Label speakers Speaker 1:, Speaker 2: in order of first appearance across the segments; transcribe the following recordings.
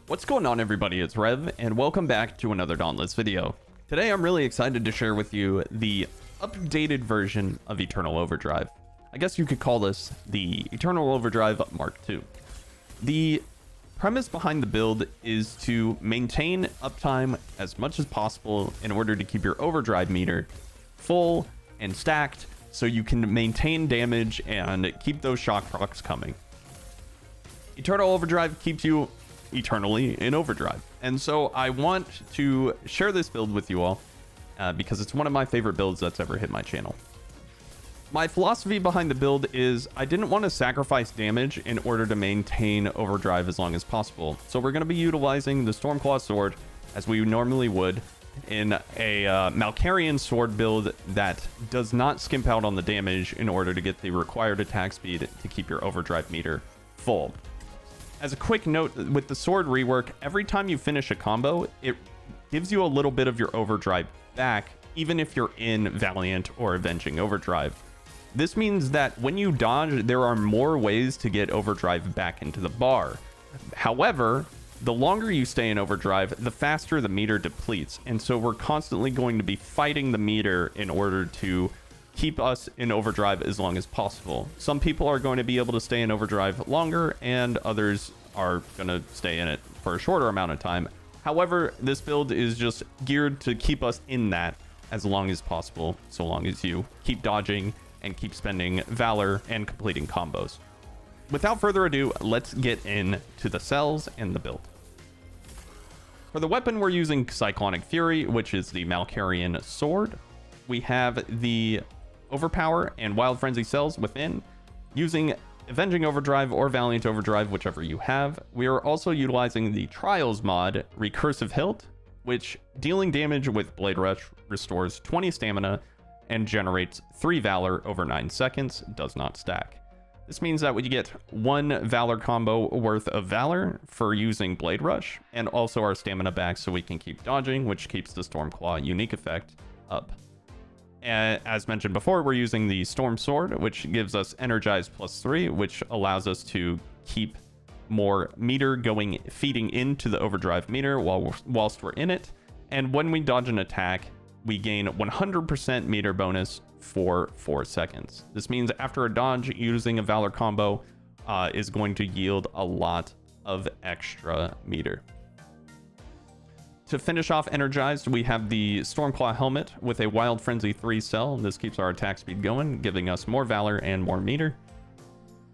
Speaker 1: What's going on, everybody? It's Rev, and welcome back to another Dauntless video. Today I'm really excited to share with you the updated version of Eternal Overdrive. I guess you could call this the Eternal Overdrive Mark II. The premise behind the build is to maintain uptime as much as possible in order to keep your overdrive meter full and stacked so you can maintain damage and keep those shock procs coming. Eternal Overdrive keeps you eternally in overdrive, and so I want to share this build with you all because it's one of my favorite builds that's ever hit my channel. My philosophy behind the build is I didn't want to sacrifice damage in order to maintain overdrive as long as possible, so we're going to be utilizing the Stormclaw sword as we normally would in a Malkarian sword build that does not skimp out on the damage in order to get the required attack speed to keep your overdrive meter full. As a quick note, with the sword rework, every time you finish a combo, it gives you a little bit of your overdrive back, even if you're in Valiant or Avenging Overdrive. This means that when you dodge, there are more ways to get overdrive back into the bar. However, the longer you stay in overdrive, the faster the meter depletes, and so we're constantly going to be fighting the meter in order to keep us in overdrive as long as possible. Some people are going to be able to stay in overdrive longer, and others are going to stay in it for a shorter amount of time. However, this build is just geared to keep us in that as long as possible, so long as you keep dodging and keep spending valor and completing combos. Without further ado, let's get into the cells and the build. For the weapon, we're using Cyclonic Fury, which is the Malkarian sword. We have the Overpower and Wild Frenzy cells within, using Avenging Overdrive or Valiant Overdrive, whichever you have. We are also utilizing the Trials mod, Recursive Hilt, which, dealing damage with Blade Rush, restores 20 stamina and generates 3 Valor over 9 seconds, does not stack. This means that you get 1 Valor combo worth of Valor for using Blade Rush, and also our stamina back so we can keep dodging, which keeps the Stormclaw unique effect up. As mentioned before, we're using the Storm Sword, which gives us Energized +3, which allows us to keep more meter feeding into the overdrive meter whilst we're in it. And when we dodge an attack, we gain 100% meter bonus for 4 seconds. This means after a dodge, using a Valor combo is going to yield a lot of extra meter. To finish off Energized, we have the Stormclaw helmet with a Wild Frenzy 3 cell. This keeps our attack speed going, giving us more Valor and more meter.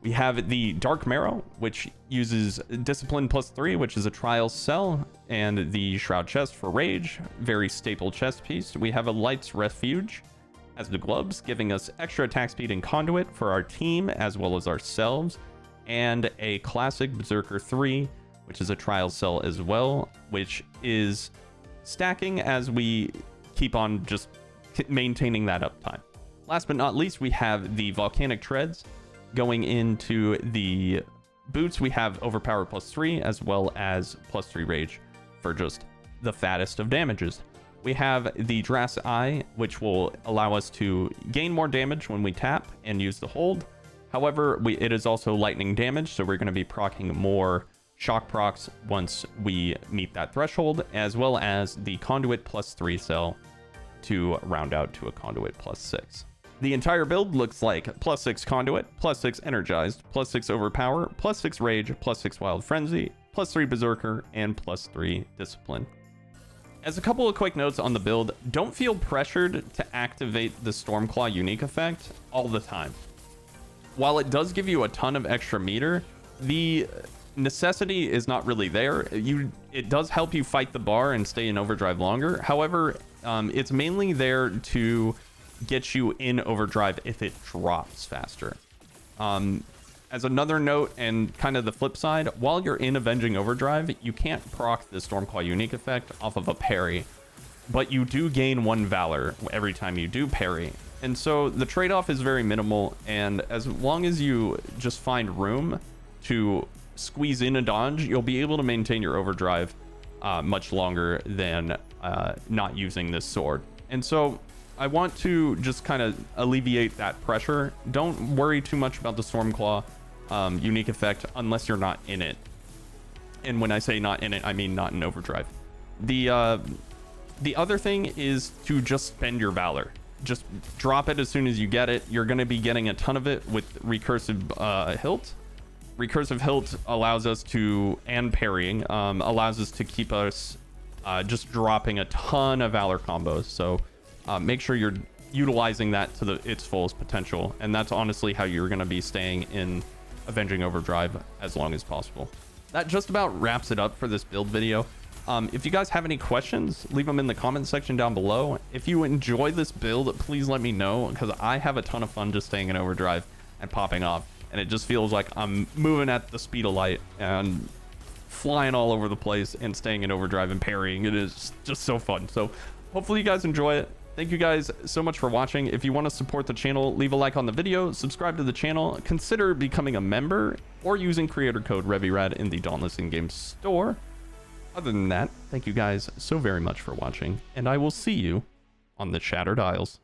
Speaker 1: We have the Dark Marrow, which uses Discipline +3, which is a Trials cell, and the Shroud Chest for Rage, very staple chest piece. We have a Light's Refuge as the gloves, giving us extra attack speed and conduit for our team as well as ourselves, and a classic Berserker 3, which is a Trials cell as well, which is stacking as we keep on just maintaining that uptime. Last but not least, we have the Volcanic Treads. Going into the boots, we have Overpower +3 as well as +3 Rage for just the fattest of damages. We have the Drass Eye, which will allow us to gain more damage when we tap and use the hold. However, it is also lightning damage, so we're going to be proccing more shock procs once we meet that threshold, as well as the Conduit +3 cell to round out to a Conduit +6. The entire build looks like +6 Conduit, +6 Energized, +6 Overpower, +6 Rage, +6 Wild Frenzy, +3 Berserker, and +3 Discipline. As a couple of quick notes on the build, don't feel pressured to activate the Stormclaw unique effect all the time. While it does give you a ton of extra meter, the necessity is not really there. It does help you fight the bar and stay in overdrive longer. However, it's mainly there to get you in overdrive if it drops faster. As another note, and kind of the flip side, while you're in Avenging Overdrive, you can't proc the Stormclaw unique effect off of a parry, but you do gain 1 Valor every time you do parry. And so the trade-off is very minimal, and as long as you just find room to squeeze in a dodge, you'll be able to maintain your overdrive much longer than not using this sword. And so I want to just kind of alleviate that pressure. Don't worry too much about the Stormclaw. unique effect unless you're not in it. And when I say not in it, I mean not in Overdrive. The other thing is to just spend your Valor. Just drop it as soon as you get it. You're going to be getting a ton of it with recursive hilt. Recursive hilt allows us to, and parrying, allows us to keep us just dropping a ton of Valor combos. So make sure you're utilizing that to its fullest potential. And that's honestly how you're going to be staying in Avenging Overdrive as long as possible. That just about wraps it up for this build video. If you guys have any questions, leave them in the comment section down below. If you enjoy this build, please let me know, because I have a ton of fun just staying in Overdrive and popping off. And it just feels like I'm moving at the speed of light and flying all over the place and staying in Overdrive and parrying. It is just so fun. So hopefully you guys enjoy it. Thank you guys so much for watching. If you want to support the channel, leave a like on the video, subscribe to the channel, consider becoming a member, or using creator code REVVYRAD in the Dauntless in-game store. Other than that, thank you guys so very much for watching, and I will see you on the Shattered Isles.